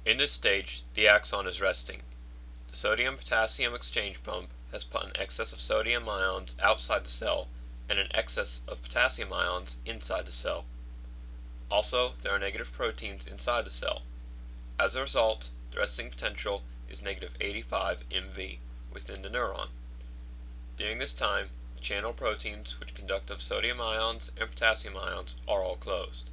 In this stage, the axon is resting. The sodium-potassium exchange pump has put an excess of sodium ions outside the cell and an excess of potassium ions inside the cell. Also, there are negative proteins inside the cell. As a result, the resting potential is negative 85 MV within the neuron. During this time, the channel proteins which conduct of sodium ions and potassium ions are all closed.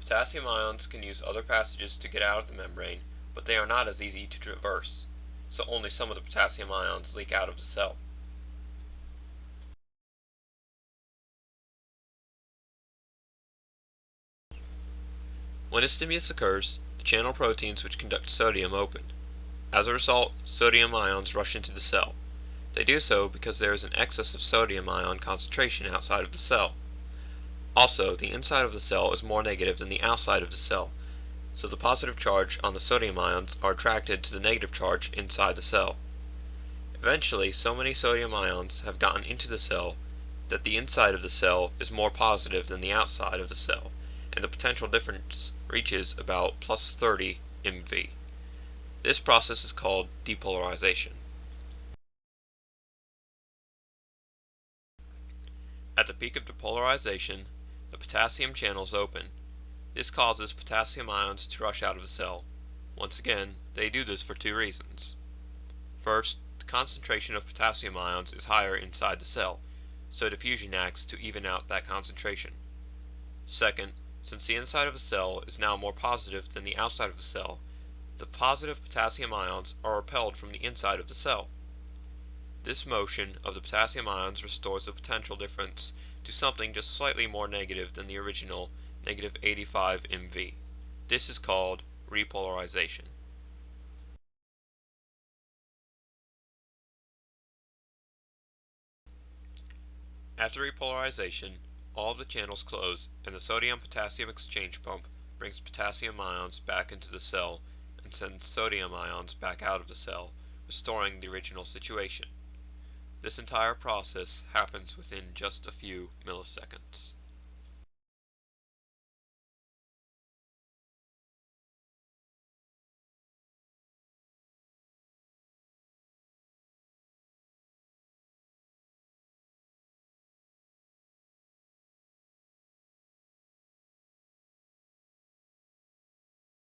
Potassium ions can use other passages to get out of the membrane, but they are not as easy to traverse, so only some of the potassium ions leak out of the cell. When a stimulus occurs, the channel proteins which conduct sodium open. As a result, sodium ions rush into the cell. They do so because there is an excess of sodium ion concentration outside of the cell. Also, the inside of the cell is more negative than the outside of the cell, so the positive charge on the sodium ions are attracted to the negative charge inside the cell. Eventually, so many sodium ions have gotten into the cell that the inside of the cell is more positive than the outside of the cell, and the potential difference reaches about plus 30 MV. This process is called depolarization. At the peak of depolarization, the potassium channels open. This causes potassium ions to rush out of the cell. Once again, they do this for two reasons. First, the concentration of potassium ions is higher inside the cell, so diffusion acts to even out that concentration. Second, since the inside of the cell is now more positive than the outside of the cell, the positive potassium ions are repelled from the inside of the cell. This motion of the potassium ions restores the potential difference to something just slightly more negative than the original negative 85 MV. This is called repolarization. After repolarization, all of the channels close and the sodium-potassium exchange pump brings potassium ions back into the cell and sends sodium ions back out of the cell, restoring the original situation. This entire process happens within just a few milliseconds.